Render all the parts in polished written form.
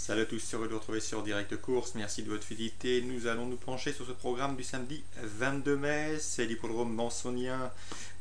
Salut à tous, heureux de vous retrouver sur Direct Course, merci de votre fidélité. Nous allons nous pencher sur ce programme du samedi 22 mai, c'est l'hippodrome mansonien,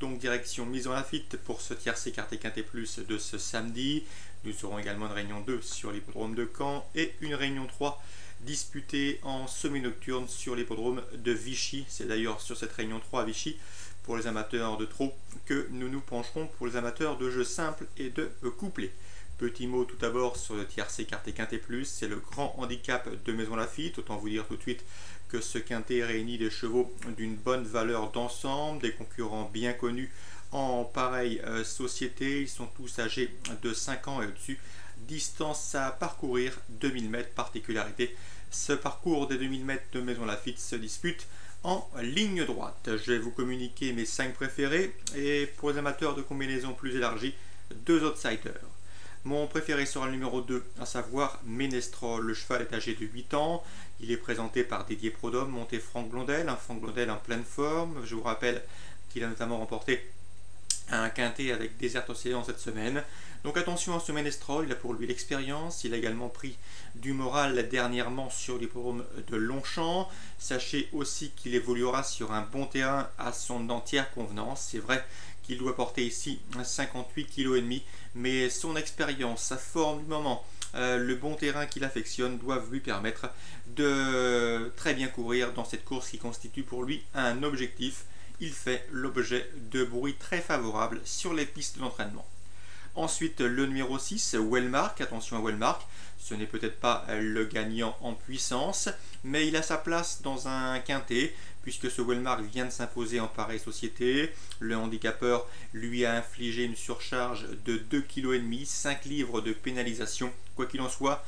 donc direction Maison Lafitte pour ce tiercé quarté quinté plus de ce samedi. Nous aurons également une réunion 2 sur l'hippodrome de Caen et une réunion 3 disputée en semi-nocturne sur l'hippodrome de Vichy. C'est d'ailleurs sur cette réunion 3 à Vichy, pour les amateurs de trot, que nous nous pencherons pour les amateurs de jeux simples et de couplets. Petit mot tout d'abord sur le tiercé quarté quinté plus, c'est le grand handicap de Maison Lafitte. Autant vous dire tout de suite que ce quinté réunit des chevaux d'une bonne valeur d'ensemble, des concurrents bien connus en pareille société. Ils sont tous âgés de 5 ans et au-dessus. Distance à parcourir 2000 mètres. Particularité, ce parcours des 2000 mètres de Maison Lafitte se dispute en ligne droite. Je vais vous communiquer mes 5 préférés et pour les amateurs de combinaisons plus élargies, 2 outsiders. Mon préféré sera le numéro 2, à savoir Ménestrol. Le cheval est âgé de 8 ans. Il est présenté par Didier Prodhomme, monté Franck Blondel. Un Franck Blondel en pleine forme. Je vous rappelle qu'il a notamment remporté un quintet avec Desert Océan cette semaine. Donc attention à ce Ménestrol, il a pour lui l'expérience. Il a également pris du moral dernièrement sur l'hippodrome de Longchamp. Sachez aussi qu'il évoluera sur un bon terrain à son entière convenance. C'est vrai qu'il doit porter ici 58,5 kg, mais son expérience, sa forme du moment, le bon terrain qu'il affectionne doivent lui permettre de très bien courir dans cette course qui constitue pour lui un objectif. Il fait l'objet de bruits très favorables sur les pistes d'entraînement. Ensuite, le numéro 6, Wellmark. Attention à Wellmark, ce n'est peut-être pas le gagnant en puissance, mais il a sa place dans un quintet, puisque ce Wellmark vient de s'imposer en pareille société. Le handicapeur lui a infligé une surcharge de 2,5 kg, 5 livres de pénalisation. Quoi qu'il en soit,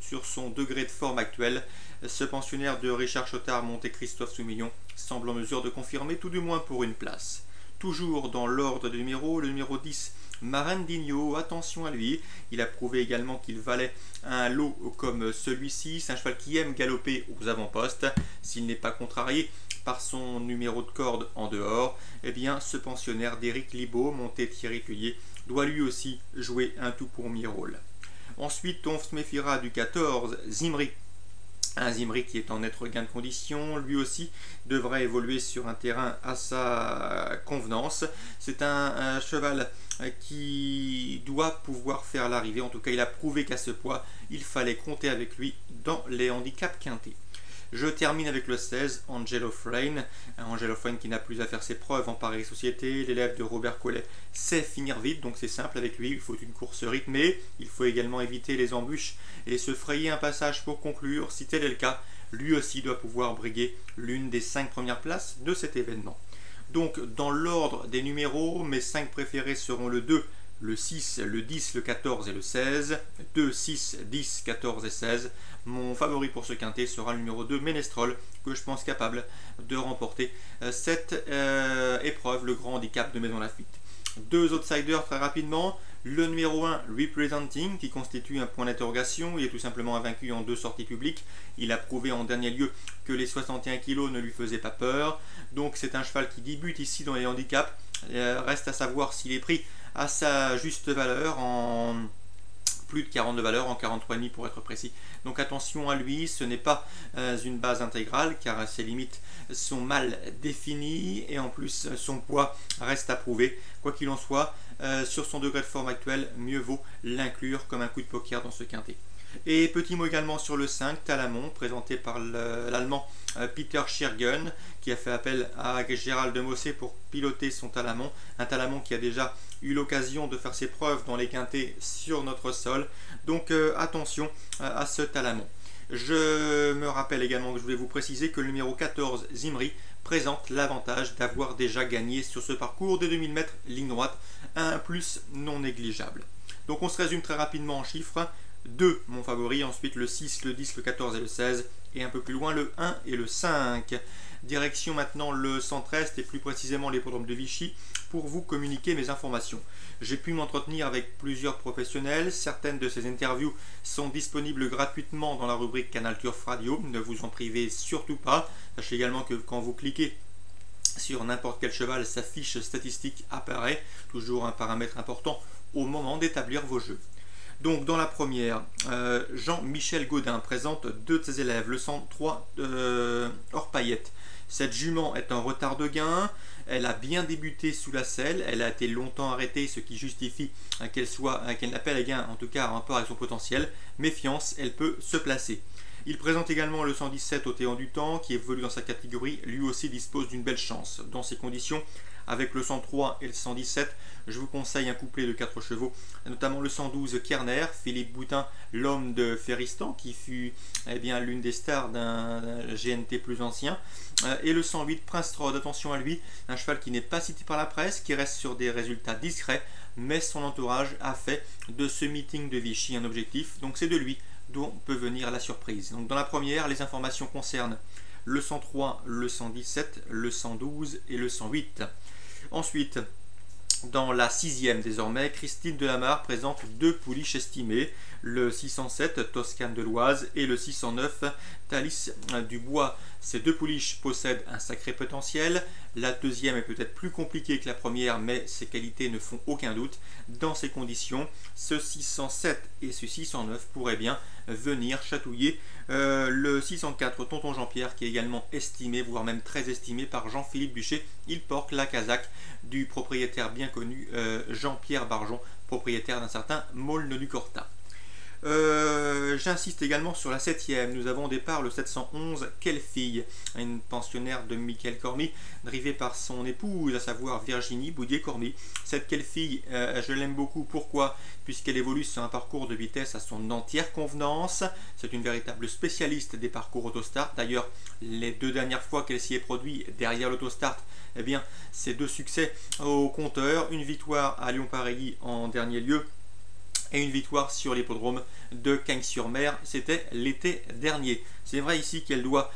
sur son degré de forme actuel, ce pensionnaire de Richard Chottard monté Christophe Soumillon semble en mesure de confirmer, tout du moins pour une place. Toujours dans l'ordre des numéros, le numéro 10, Marandinho, attention à lui, il a prouvé également qu'il valait un lot comme celui-ci. C'est un cheval qui aime galoper aux avant-postes. S'il n'est pas contrarié par son numéro de corde en dehors, eh bien ce pensionnaire d'Éric Libaud, monté Thierry Cueillet, doit lui aussi jouer un tout premier rôle. Ensuite, on se méfiera du 14, Zimri. Un Zimri qui est en net regain de condition, lui aussi devrait évoluer sur un terrain à sa convenance. C'est un cheval qui doit pouvoir faire l'arrivée, en tout cas il a prouvé qu'à ce poids, il fallait compter avec lui dans les handicaps quintés. Je termine avec le 16, Angel of Rain. Angel of Rain qui n'a plus à faire ses preuves en pareille société. L'élève de Robert Collet sait finir vite, donc c'est simple avec lui. Il faut une course rythmée. Il faut également éviter les embûches et se frayer un passage pour conclure. Si tel est le cas, lui aussi doit pouvoir briguer l'une des 5 premières places de cet événement. Donc dans l'ordre des numéros, mes 5 préférés seront le 2, le 6, le 10, le 14 et le 16. 2, 6, 10, 14 et 16. Mon favori pour ce quintet sera le numéro 2, Ménestrol, que je pense capable de remporter cette épreuve, le grand handicap de Maison Lafitte. 2 outsiders très rapidement. Le numéro 1, Representing, qui constitue un point d'interrogation. Il est tout simplement invaincu en 2 sorties publiques. Il a prouvé en dernier lieu que les 61 kg ne lui faisaient pas peur. Donc c'est un cheval qui débute ici dans les handicaps. Reste à savoir s'il est pris à sa juste valeur, en plus de 40 de valeur, en 43,5 pour être précis. Donc attention à lui, ce n'est pas une base intégrale car ses limites sont mal définies et en plus son poids reste à prouver. Quoi qu'il en soit, sur son degré de forme actuel, mieux vaut l'inclure comme un coup de poker dans ce quintet. Et petit mot également sur le 5, Talamon, présenté par l'allemand Peter Schiergen, qui a fait appel à Gérald de Mossé pour piloter son Talamon. Un Talamon qui a déjà eu l'occasion de faire ses preuves dans les quintets sur notre sol. Donc attention à ce Talamon. Je me rappelle également que je voulais vous préciser que le numéro 14, Zimri, présente l'avantage d'avoir déjà gagné sur ce parcours des 2000 mètres ligne droite, un plus non négligeable. Donc on se résume très rapidement en chiffres. 2, mon favori, ensuite le 6, le 10, le 14 et le 16, et un peu plus loin le 1 et le 5. Direction maintenant le centre-est et plus précisément l'hippodrome de Vichy pour vous communiquer mes informations. J'ai pu m'entretenir avec plusieurs professionnels, certaines de ces interviews sont disponibles gratuitement dans la rubrique Canal Turf Radio, ne vous en privez surtout pas. Sachez également que quand vous cliquez sur n'importe quel cheval, sa fiche statistique apparaît, toujours un paramètre important au moment d'établir vos jeux. Donc dans la première, Jean-Michel Gaudin présente deux de ses élèves, le 103 hors paillettes. Cette jument est en retard de gain, elle a bien débuté sous la selle, elle a été longtemps arrêtée, ce qui justifie qu'elle n'a pas les gains, en tout cas en rapport avec son potentiel. Méfiance, elle peut se placer. Il présente également le 117 Océan du Temps, qui évolue dans sa catégorie, lui aussi dispose d'une belle chance. Dans ces conditions, avec le 103 et le 117, je vous conseille un couplet de 4 chevaux, notamment le 112 Kerner, Philippe Boutin, l'homme de Ferristan, qui fut l'une des stars d'un GNT plus ancien, et le 108 Prince Rod, attention à lui, un cheval qui n'est pas cité par la presse, qui reste sur des résultats discrets, mais son entourage a fait de ce meeting de Vichy un objectif, donc c'est de lui dont peut venir la surprise. Donc dans la première, les informations concernent le 103, le 117, le 112 et le 108. Ensuite, dans la sixième désormais, Christine Delamarre présente deux pouliches estimées, le 607 Toscane de l'Oise et le 609 Thalys du Bois. Ces deux pouliches possèdent un sacré potentiel. La deuxième est peut-être plus compliquée que la première, mais ses qualités ne font aucun doute. Dans ces conditions, ce 607 et ce 609 pourraient bien venir chatouiller le 604 Tonton Jean-Pierre, qui est également estimé, voire même très estimé par Jean-Philippe Bûcher. Il porte la casaque du propriétaire bien connu Jean-Pierre Barjon, propriétaire d'un certain Maulne du Corta. J'insiste également sur la septième. Nous avons au départ le 711 Quelle fille, une pensionnaire de Michael Cormy, drivée par son épouse, à savoir Virginie Boudier-Cormy. Cette Quelle fille, je l'aime beaucoup. Pourquoi? Puisqu'elle évolue sur un parcours de vitesse à son entière convenance. C'est une véritable spécialiste des parcours autostart. D'ailleurs, les deux dernières fois qu'elle s'y est produite derrière l'autostart, eh bien, c'est deux succès au compteur. Une victoire à Lyon-Pareilly en dernier lieu, et une victoire sur l'hippodrome de Cagnes-sur-Mer, c'était l'été dernier. C'est vrai ici qu'elle doit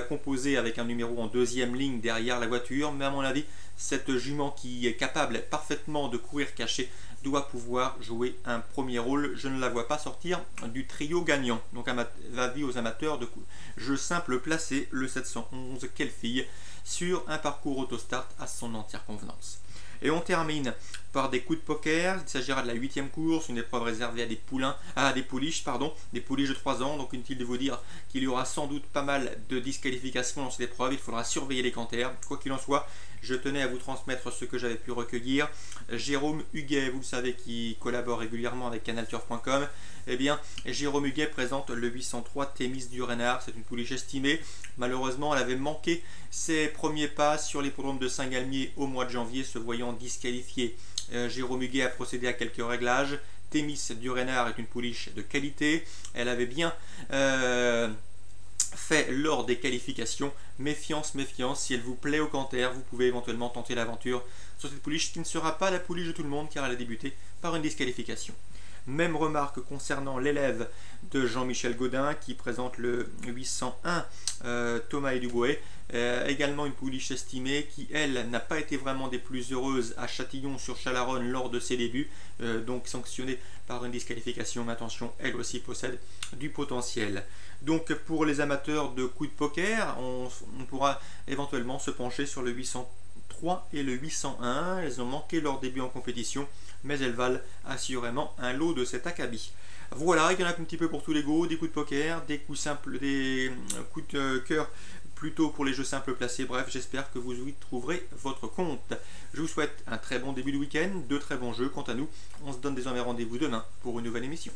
composer avec un numéro en deuxième ligne derrière la voiture, mais à mon avis, cette jument qui est capable parfaitement de courir caché doit pouvoir jouer un premier rôle. Je ne la vois pas sortir du trio gagnant. Donc avis aux amateurs de jeu simple placé, le 711 Quelle fille, sur un parcours autostart à son entière convenance. Et on termine par des coups de poker. Il s'agira de la 8e course, une épreuve réservée à des pouliches de 3 ans. Donc inutile de vous dire qu'il y aura sans doute pas mal de disqualifications dans cette épreuve. Il faudra surveiller les canters. Quoi qu'il en soit, je tenais à vous transmettre ce que j'avais pu recueillir. Jérôme Huguet, vous le savez, qui collabore régulièrement avec canalturf.com, eh bien, Jérôme Huguet présente le 803 Thémis du Renard. C'est une pouliche estimée. Malheureusement, elle avait manqué ses premiers pas sur l'hippodrome de Saint-Galmier au mois de janvier, se voyant disqualifié. Jérôme Huguet a procédé à quelques réglages. Thémis du Renard est une pouliche de qualité. Elle avait bien fait lors des qualifications. Méfiance, méfiance. Si elle vous plaît au canter, vous pouvez éventuellement tenter l'aventure sur cette pouliche qui ne sera pas la pouliche de tout le monde car elle a débuté par une disqualification. Même remarque concernant l'élève de Jean-Michel Gaudin qui présente le 801 Thomas et Dubois, également une pouliche estimée qui, elle, n'a pas été vraiment des plus heureuses à Châtillon-sur-Chalaronne lors de ses débuts, donc sanctionnée par une disqualification, mais attention, elle aussi possède du potentiel. Donc pour les amateurs de coups de poker, on pourra éventuellement se pencher sur le 803 et le 801. Elles ont manqué leur début en compétition, mais elles valent assurément un lot de cet acabit. Voilà, il y en a un petit peu pour tous les goûts, des coups de poker, des coups simples, des coups de cœur plutôt pour les jeux simples placés. Bref, j'espère que vous y trouverez votre compte. Je vous souhaite un très bon début de week-end, de très bons jeux. Quant à nous, on se donne désormais rendez-vous demain pour une nouvelle émission.